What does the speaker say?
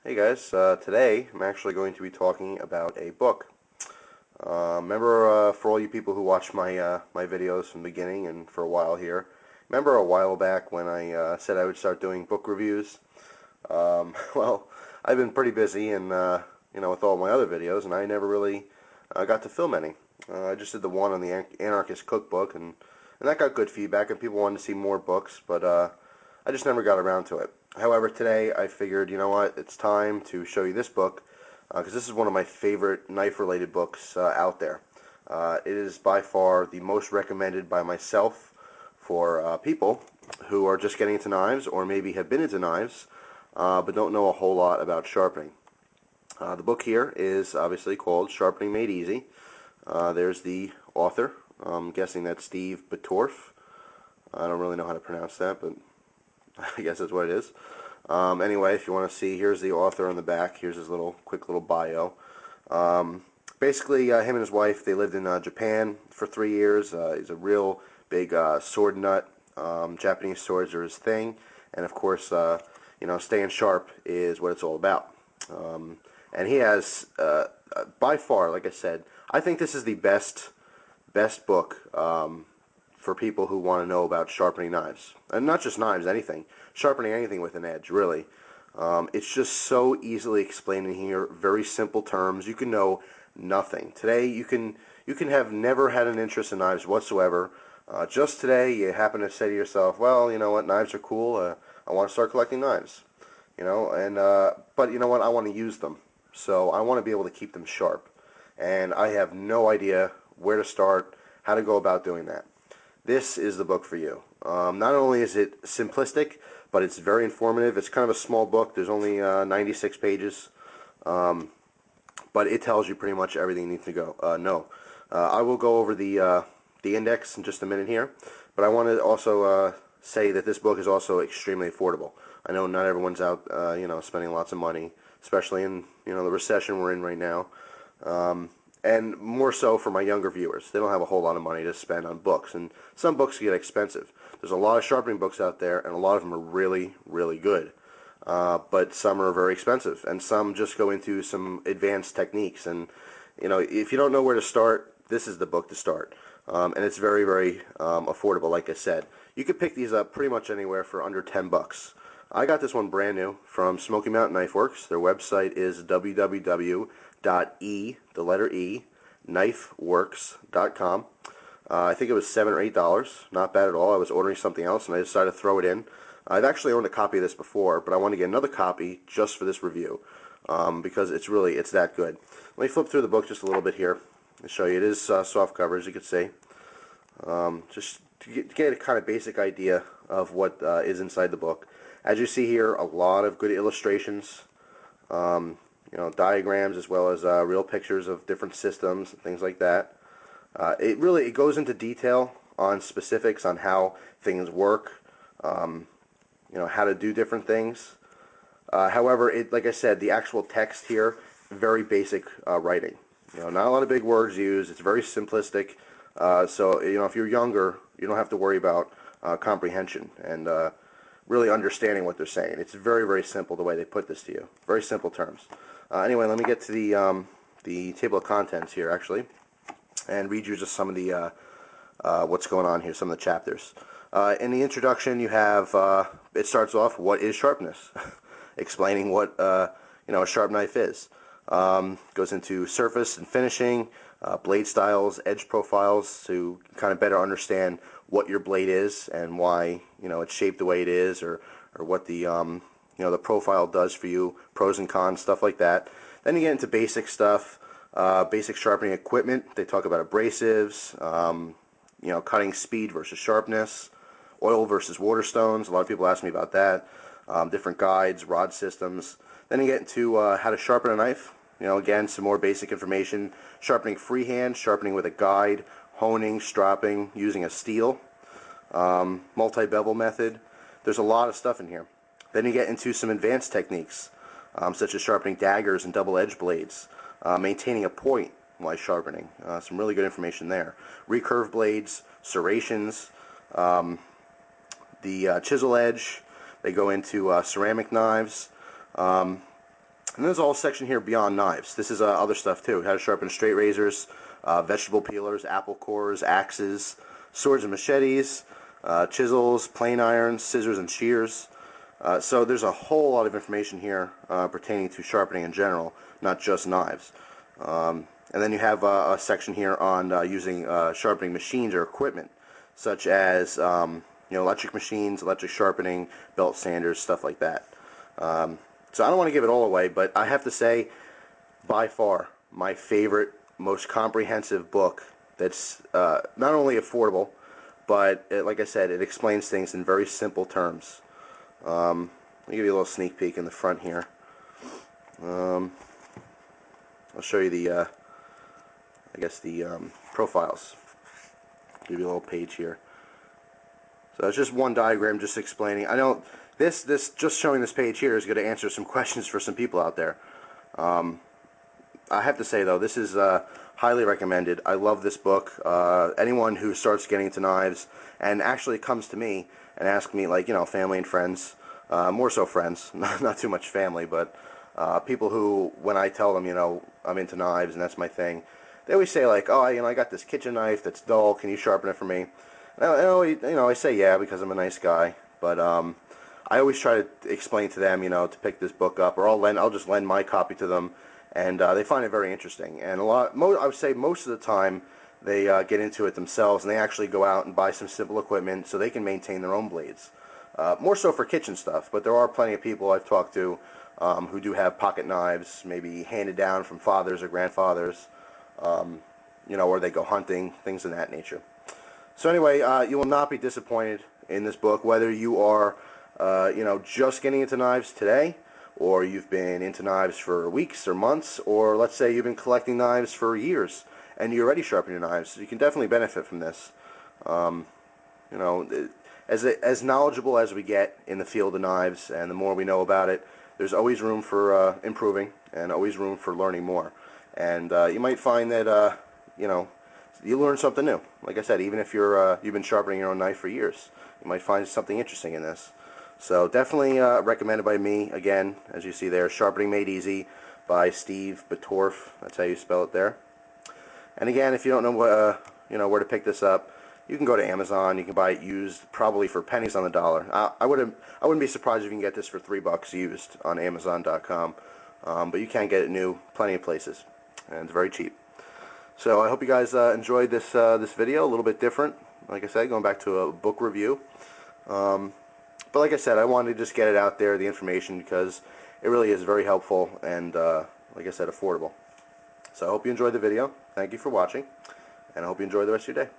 Hey guys, today I'm actually going to be talking about a book. Remember, for all you people who watch my videos from the beginning and for a while here, remember a while back when I said I would start doing book reviews? Well, I've been pretty busy and with all my other videos, and I never really got to film any. I just did the one on the Anarchist Cookbook, and that got good feedback, and people wanted to see more books, but I just never got around to it. However, today I figured, you know what, it's time to show you this book, because this is one of my favorite knife-related books out there. It is by far the most recommended by myself for people who are just getting into knives, or maybe have been into knives, but don't know a whole lot about sharpening. The book here is obviously called Sharpening Made Easy. There's the author. I'm guessing that's Steve Betorf. I don't really know how to pronounce that, but I guess that's what it is. Anyway, if you want to see, here's the author on the back. Here's his quick little bio. Basically, him and his wife, they lived in Japan for 3 years. He's a real big sword nut. Japanese swords are his thing, and of course, staying sharp is what it's all about. And he has, by far, like I said, I think this is the best book for people who want to know about sharpening knives. And not just knives, anything. Sharpening anything with an edge, really. It's just so easily explained in here, very simple terms. You can know nothing. Today, you can have never had an interest in knives whatsoever. Just today, you happen to say to yourself, well, you know what, knives are cool. I want to start collecting knives. But you know what, I want to use them. So I want to be able to keep them sharp. And I have no idea where to start, how to go about doing that. This is the book for you. Not only is it simplistic, but it's very informative. It's kind of a small book. There's only 96 pages, but it tells you pretty much everything you need to know. I will go over the index in just a minute here, but I want to also say that this book is also extremely affordable. I know not everyone's out, spending lots of money, especially in the recession we're in right now. And more so for my younger viewers. They don't have a whole lot of money to spend on books, and some books get expensive. There's a lot of sharpening books out there, and a lot of them are really, really good. But some are very expensive, and some just go into some advanced techniques. And if you don't know where to start, this is the book to start. And it's very, very affordable, like I said. You could pick these up pretty much anywhere for under $10. I got this one brand new from Smoky Mountain Knife Works. Their website is knifeworks.com. I think it was $7 or $8. Not bad at all. I was ordering something else, and I decided to throw it in. I've actually owned a copy of this before, but I want to get another copy just for this review because it's that good. Let me flip through the book just a little bit here and show you. It is soft cover, as you can see. Just to get a kind of basic idea of what is inside the book. As you see here, a lot of good illustrations. Diagrams as well as real pictures of different systems and things like that. It goes into detail on specifics on how things work, how to do different things. However, like I said, the actual text here, very basic writing. Not a lot of big words used. It's very simplistic. So if you're younger, you don't have to worry about comprehension and really understanding what they're saying. It's very, very simple the way they put this to you. Very simple terms. Anyway, let me get to the table of contents here, actually, and read you just some of the what's going on here, some of the chapters. In the introduction, you have, it starts off, what is sharpness? Explaining what a sharp knife is. Goes into surface and finishing, blade styles, edge profiles, to kind of better understand what your blade is and why it's shaped the way it is, or what the the profile does for you, pros and cons, stuff like that. Then you get into basic stuff, basic sharpening equipment. They talk about abrasives, cutting speed versus sharpness, oil versus water stones. A lot of people ask me about that. Different guides, rod systems. Then you get into how to sharpen a knife. Again, some more basic information. Sharpening freehand, sharpening with a guide, honing, stropping, using a steel, multi-bevel method. There's a lot of stuff in here. Then you get into some advanced techniques, such as sharpening daggers and double-edged blades, maintaining a point while sharpening. Some really good information there. Recurve blades, serrations, the chisel edge. They go into ceramic knives. And there's a whole section here beyond knives. This is other stuff too. How to sharpen straight razors, vegetable peelers, apple cores, axes, swords and machetes, chisels, plane irons, scissors and shears. So there's a whole lot of information here pertaining to sharpening in general, not just knives. And then you have a section here on using sharpening machines or equipment, such as electric machines, electric sharpening, belt sanders, stuff like that. So I don't want to give it all away, but I have to say, by far, my favorite, most comprehensive book that's not only affordable, but like I said, it explains things in very simple terms. Let me give you a little sneak peek in the front here. I'll show you the, profiles. Give you a little page here. So it's just one diagram, just explaining. I know this just showing this page here is going to answer some questions for some people out there. I have to say though, this is highly recommended. I love this book. Anyone who starts getting into knives and actually comes to me and asks me, like, family and friends, more so friends, not too much family, but people who, when I tell them, I'm into knives and that's my thing, they always say like, oh, I got this kitchen knife that's dull. Can you sharpen it for me? And I say yeah because I'm a nice guy, but I always try to explain to them, to pick this book up, or I'll just lend my copy to them, and they find it very interesting. And I would say most of the time they get into it themselves, and they actually go out and buy some simple equipment so they can maintain their own blades. More so for kitchen stuff, but there are plenty of people I've talked to who do have pocket knives, maybe handed down from fathers or grandfathers, or they go hunting, things of that nature. So anyway, you will not be disappointed in this book, whether you are, just getting into knives today, or you've been into knives for weeks or months, or let's say you've been collecting knives for years and you're already sharpening your knives. You can definitely benefit from this. As knowledgeable as we get in the field of knives, and the more we know about it, there's always room for improving and always room for learning more. And you might find that you learn something new. Like I said, even if you've been sharpening your own knife for years, you might find something interesting in this. So definitely recommended by me. Again, as you see there, Sharpening Made Easy by Steve Betorf. That's how you spell it there. And again, if you don't know where to pick this up, you can go to Amazon. You can buy it used, probably for pennies on the dollar. I wouldn't be surprised if you can get this for $3 used on Amazon.com. But you can get it new, plenty of places, and it's very cheap. So I hope you guys enjoyed this video, a little bit different. Like I said, going back to a book review. But like I said, I wanted to just get it out there, the information, because it really is very helpful and, like I said, affordable. So I hope you enjoyed the video. Thank you for watching, and I hope you enjoy the rest of your day.